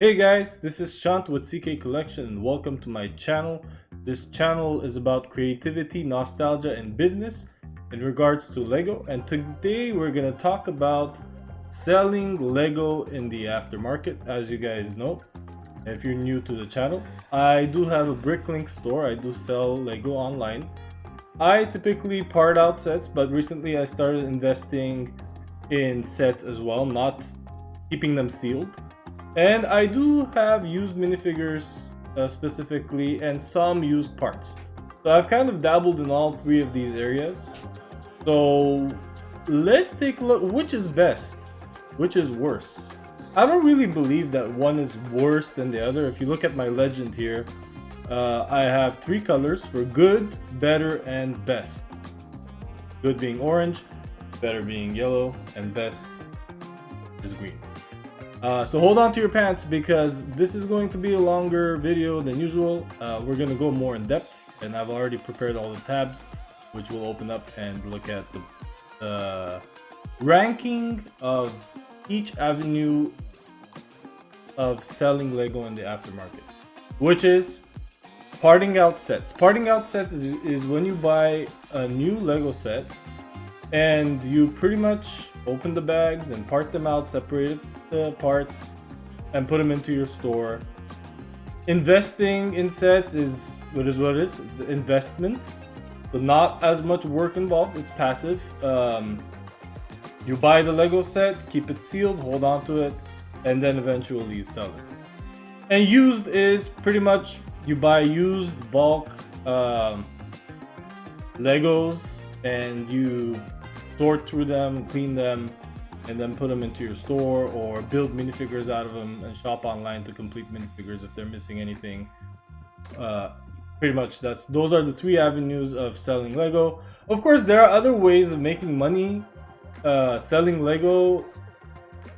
Hey guys, this is Shant with CK Collection and welcome to my channel. This channel is about creativity, nostalgia, and business in regards to Lego. And today we're going to talk about selling Lego in the aftermarket. As you guys know, if you're new to the channel, I do have a Bricklink store. I do sell Lego online. I typically part out sets, but recently I started investing in sets as well, not keeping them sealed. And I do have used minifigures specifically and some used parts. So I've kind of dabbled in all three of these areas. So let's take a look. Which is best? Which is worse? I don't really believe that one is worse than the other. If you look at my legend here, I have three colors for good, better, and best. Good being orange, better being yellow, and best is green. So hold on to your pants because this is going to be a longer video than usual. We're going to go more in depth, and I've already prepared all the tabs, which will open up and look at the ranking of each avenue of selling Lego in the aftermarket, which is parting out sets. Parting out sets is when you buy a new Lego set and you pretty much open the bags and part them out, separate the parts and put them into your store. Investing in sets is what it is. It's an investment, so not as much work involved. It's passive. You buy the Lego set, keep it sealed, hold on to it, and then eventually you sell it. And used is pretty much you buy used bulk Legos and you sort through them, clean them, and then put them into your store, or build minifigures out of them and shop online to complete minifigures if they're missing anything. Pretty much those are the three avenues of selling Lego. Of course, there are other ways of making money selling Lego,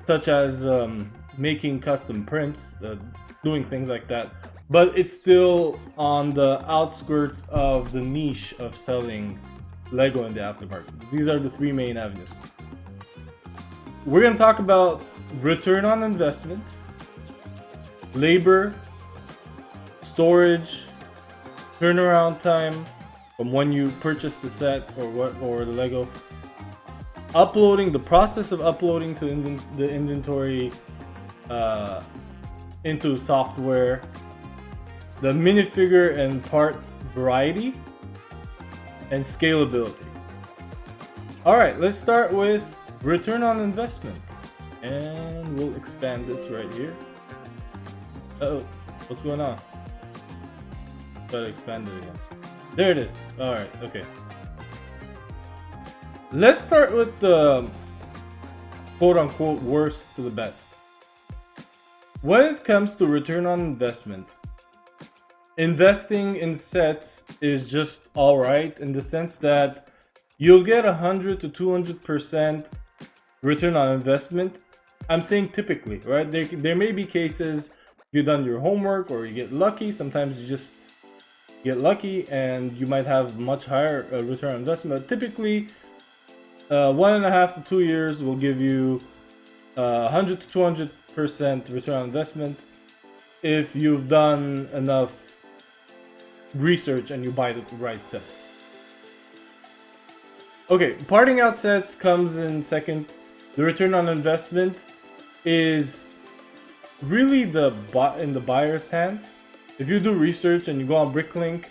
such as making custom prints, doing things like that. But it's still on the outskirts of the niche of selling Lego in the aftermarket. These are the three main avenues. We're going to talk about return on investment, labor, storage, turnaround time from when you purchase the set or the Lego, uploading, the process of uploading to the inventory into software, the minifigure and part variety, and scalability. All right, let's start with return on investment, and we'll expand this right here. Uh-oh, what's going on? Try to expand it again. There it is. All right, okay. Let's start with the quote-unquote worst to the best. When it comes to return on investment, investing in sets is just all right in the sense that you'll get 100 to 200% return on investment. I'm saying typically, right? There may be cases you've done your homework or you get lucky. Sometimes you just get lucky and you might have much higher return on investment. But typically, 1.5 to 2 years will give you 100 to 200% return on investment if you've done enough research and you buy the right sets. Okay, parting out sets comes in second. The return on investment is really in the buyer's hands. If you do research and you go on Bricklink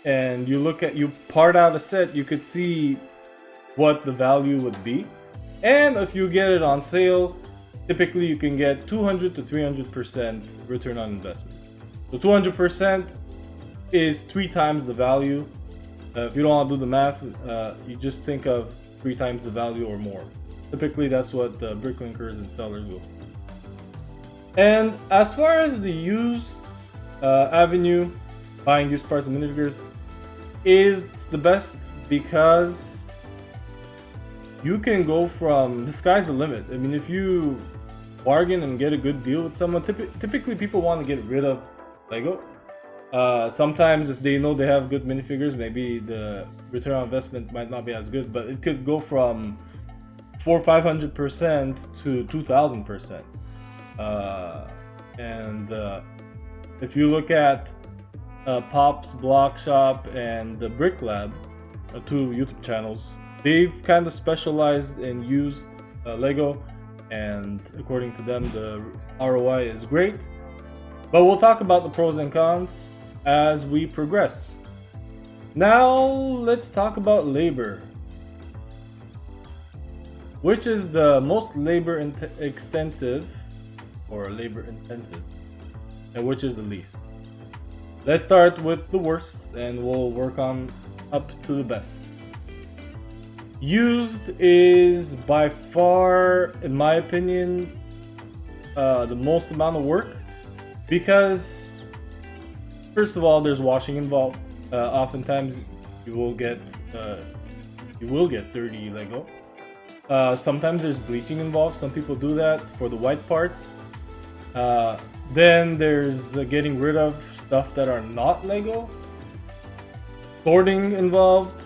and you part out a set, you could see what the value would be. And if you get it on sale, typically you can get 200 to 300% return on investment. So 200% is 3 times the value. If you don't want to do the math, you just think of 3 times the value or more. Typically, that's what the Bricklinkers and sellers will. And as far as the used avenue, buying used parts and minifigures is the best because you can go from, the sky's the limit. I mean, if you bargain and get a good deal with someone, typically people want to get rid of Lego. Sometimes if they know they have good minifigures, maybe the return on investment might not be as good, but it could go from 400-500% to 2,000%. And if you look at Pop's Block Shop and the Brick Lab, two YouTube channels, they've kind of specialized in used Lego, and according to them, the ROI is great. But we'll talk about the pros and cons as we progress. Now let's talk about labor. Which is the most labor intensive, and which is the least? Let's start with the worst and we'll work on up to the best. Used is by far, in my opinion, the most amount of work, because first of all, there's washing involved. Oftentimes you will get dirty Lego. Sometimes there's bleaching involved. Some people do that for the white parts. Then there's getting rid of stuff that are not Lego. Sorting involved.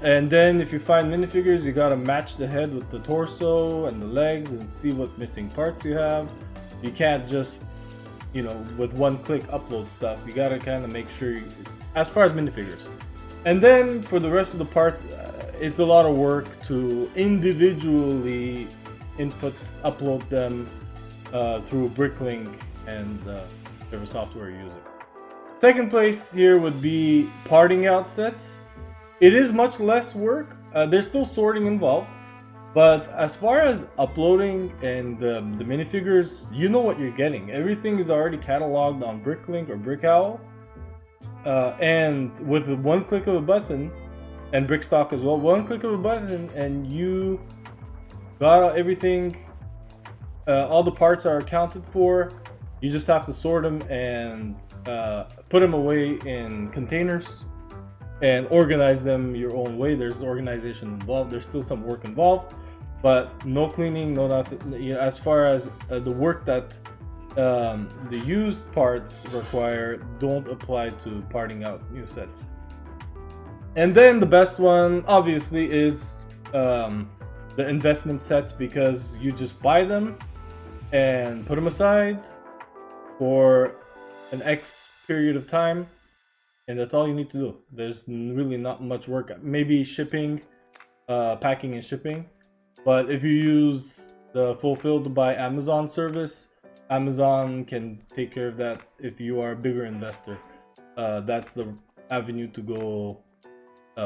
And then if you find minifigures, you gotta match the head with the torso and the legs and see what missing parts you have. You can't just, with one click upload stuff. You gotta kind of make sure, as far as minifigures. And then for the rest of the parts, it's a lot of work to individually upload them through Bricklink and whatever software you're using. Second place here would be parting out sets. It is much less work. There's still sorting involved, but as far as uploading and the minifigures, you know what you're getting. Everything is already cataloged on Bricklink or Brickowl, and with one click of a button, and Brickstock as well, one click of a button, and you got everything. All the parts are accounted for. You just have to sort them and put them away in containers and organize them your own way. There's organization involved. There's still some work involved, but no cleaning, no nothing. As far as the work that the used parts require, don't apply to parting out new sets. And then the best one, obviously, is the investment sets, because you just buy them and put them aside for an X period of time, and that's all you need to do. There's really not much work. Maybe shipping, packing and shipping, but if you use the Fulfilled by Amazon service, Amazon can take care of that. If you are a bigger investor, that's the avenue to go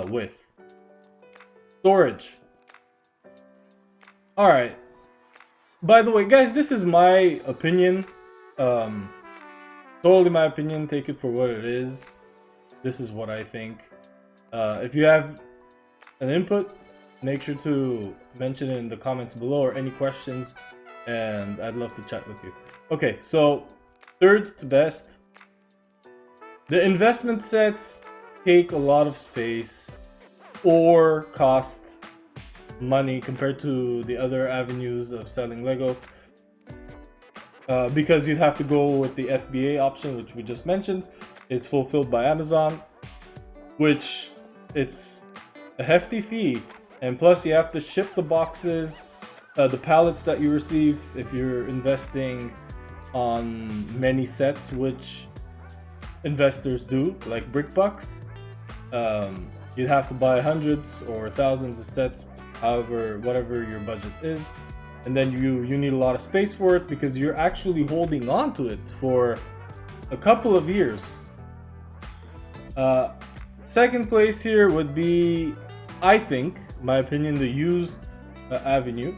with. Storage. All right. By the way, guys, this is my opinion. Totally my opinion. Take it for what it is. This is what I think. If you have an input, make sure to mention it in the comments below, or any questions, and I'd love to chat with you. Okay, so third to best. The investment sets take a lot of space or cost money compared to the other avenues of selling Lego, because you'd have to go with the FBA option, which we just mentioned. It's Fulfilled by Amazon, which it's a hefty fee, and plus you have to ship the boxes, the pallets that you receive if you're investing on many sets, which investors do, like BrickBucks. You'd have to buy hundreds or thousands of sets, whatever your budget is, and then you need a lot of space for it, because you're actually holding on to it for a couple of years. Second place here would be, I think, my opinion, the used avenue,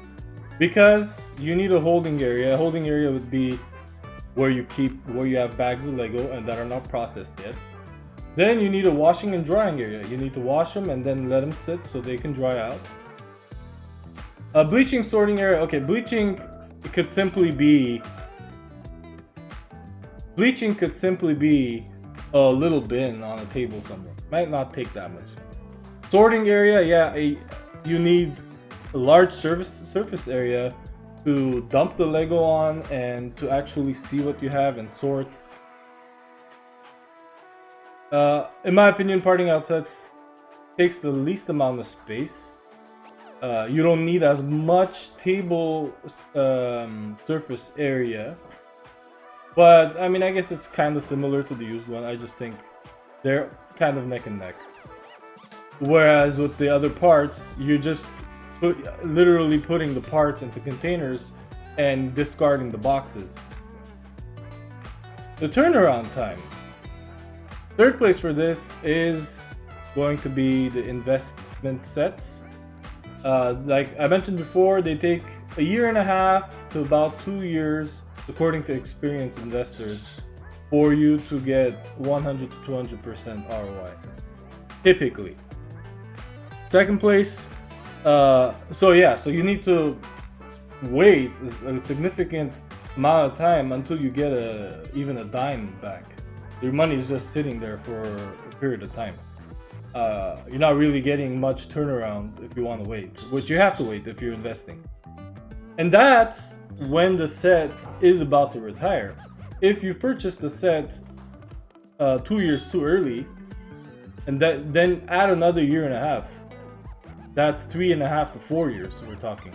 because you need a holding area. A holding area would be where you have bags of Lego and that are not processed yet. Then you need a washing and drying area. You need to wash them and then let them sit so they can dry out. A bleaching sorting area. Okay, bleaching could simply be a little bin on a table somewhere. Might not take that much. Sorting area, yeah, you need a large surface area to dump the Lego on and to actually see what you have and sort. In my opinion, parting out sets takes the least amount of space. You don't need as much table surface area. But I mean, I guess it's kind of similar to the used one. I just think they're kind of neck and neck. Whereas with the other parts, you just literally putting the parts into containers and discarding the boxes. The turnaround time. Third place for this is going to be the investment sets. Like I mentioned before, they take a year and a half to about 2 years, according to experienced investors, for you to get 100 to 200% ROI. Typically. Second place, so you need to wait a significant amount of time until you get even a dime back. Your money is just sitting there for a period of time. You're not really getting much turnaround if you want to wait, which you have to wait if you're investing. And that's when the set is about to retire. If you've purchased the set 2 years too early, and then add another year and a half, that's 3.5 to 4 years we're talking.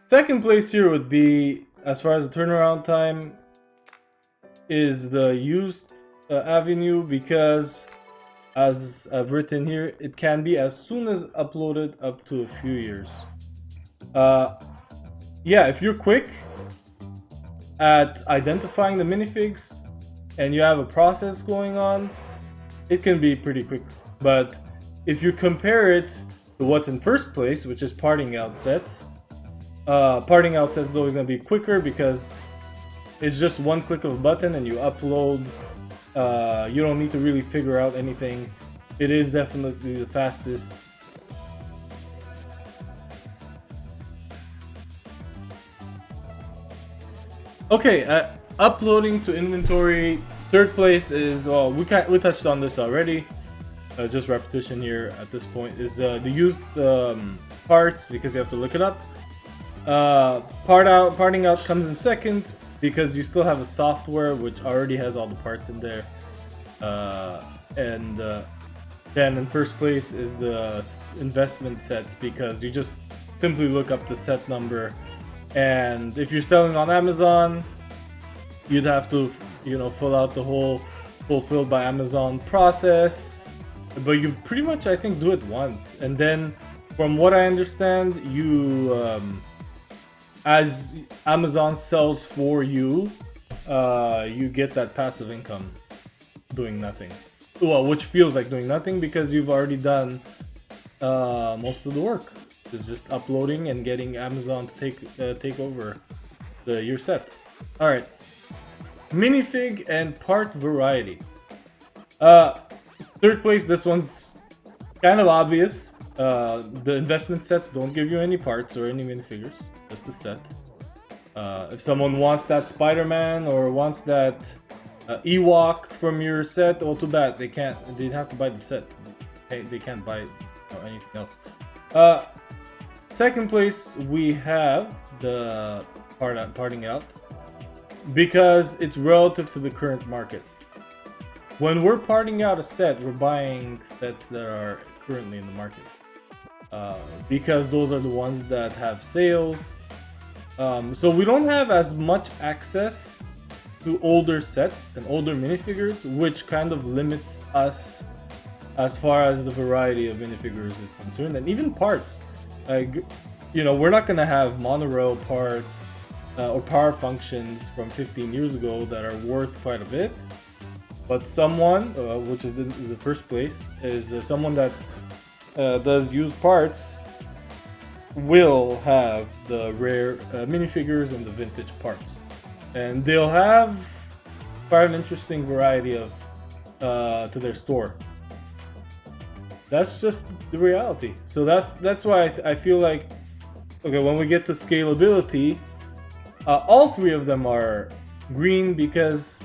Second place here would be, as far as the turnaround time, is the used avenue, because as I've written here, it can be as soon as uploaded up to a few years. Yeah, if you're quick at identifying the minifigs and you have a process going on, it can be pretty quick. But if you compare it to what's in first place, which is parting out sets is always going to be quicker because it's just one click of a button and you upload. You don't need to really figure out anything. It is definitely the fastest. Okay, uploading to inventory. Third place is, well, we touched on this already. Just repetition here at this point is the used parts, because you have to look it up. Parting out comes in second because you still have a software which already has all the parts in there. And then in first place is the investment sets, because you just simply look up the set number. And if you're selling on Amazon, you'd have to, fill out the whole fulfilled by Amazon process. But you pretty much, I think, do it once. And then, from what I understand, you, as Amazon sells for you, you get that passive income doing nothing. Well, which feels like doing nothing because you've already done most of the work. It's just uploading and getting Amazon to take over your sets. All right, minifig and part variety. Third place, this one's kind of obvious. The investment sets don't give you any parts or any minifigures, just the set. If someone wants that Spider-Man or wants that Ewok from your set, well, too bad. They can't. They'd have to buy the set. They can't buy anything else. Second place, we have the parting out, because it's relative to the current market. When we're parting out a set, we're buying sets that are currently in the market, because those are the ones that have sales. So we don't have as much access to older sets and older minifigures, which kind of limits us as far as the variety of minifigures is concerned, and even parts. We're not gonna have monorail parts or power functions from 15 years ago that are worth quite a bit. But someone, which is the first place, is someone that does used parts, will have the rare minifigures and the vintage parts, and they'll have quite an interesting variety of to their store. That's just the reality. So that's why I feel like, okay, when we get to scalability, all three of them are green, because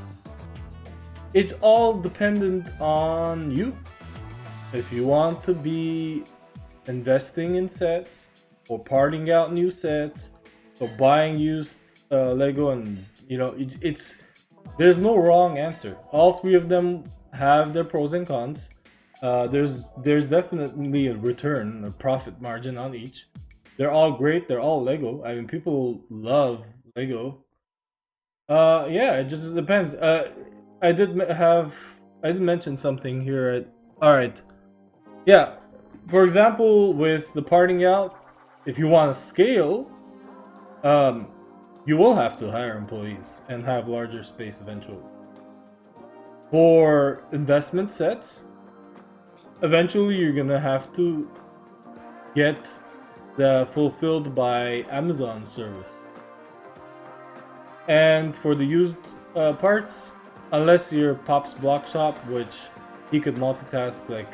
it's all dependent on you. If you want to be investing in sets, or parting out new sets, or buying used Lego, and there's no wrong answer. All three of them have their pros and cons. There's definitely a return, a profit margin on each. They're all great. They're all Lego. I mean, people love Lego. Yeah, it just depends. I did I did mention something here. All right. Yeah. For example, with the parting out, if you want to scale, um, you will have to hire employees and have larger space eventually. For investment sets, eventually you're gonna have to get the fulfilled by Amazon service. And for the used parts, unless you're Pop's Block Shop, which he could multitask like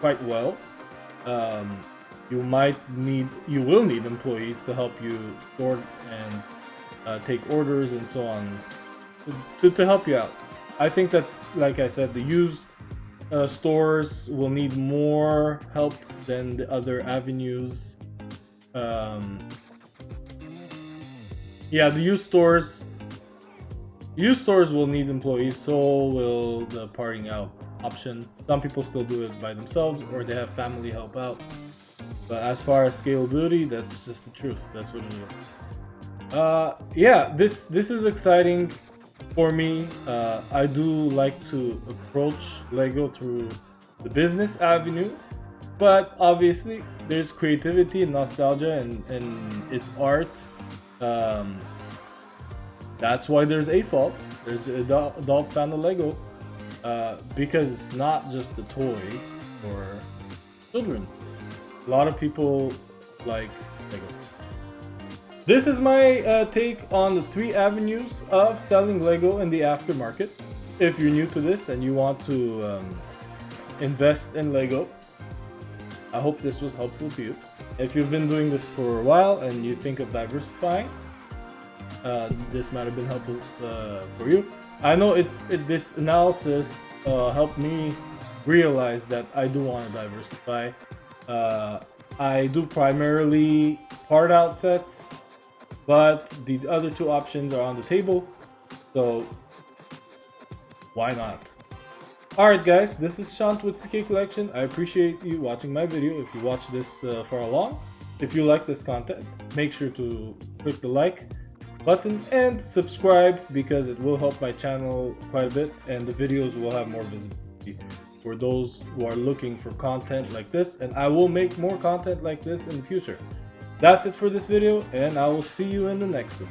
quite well, you will need employees to help you store and take orders and so on to help you out. I think that, like I said, the used stores will need more help than the other avenues. Yeah, the used stores will need employees, so will the parting out option. Some people still do it by themselves, or they have family help out. But as far as scalability, that's just the truth. That's what it is. Yeah, this is exciting for me. I do like to approach Lego through the business avenue, but obviously there's creativity and nostalgia and its art. That's why there's AFOL. There's the adult fan of Lego, because it's not just a toy for children. A lot of people like Lego. This is my take on the 3 avenues of selling Lego in the aftermarket. If you're new to this and you want to invest in Lego, I hope this was helpful to you. If you've been doing this for a while and you think of diversifying, this might have been helpful for you. I know this analysis helped me realize that I do want to diversify. I do primarily part out sets, but the other 2 options are on the table, so why not? Alright guys, this is Shant with CK Collection. I appreciate you watching my video. If you watched this far along, if you like this content, make sure to click the like button and subscribe, because it will help my channel quite a bit, and the videos will have more visibility for those who are looking for content like this, and I will make more content like this in the future. That's it for this video, and I will see you in the next one.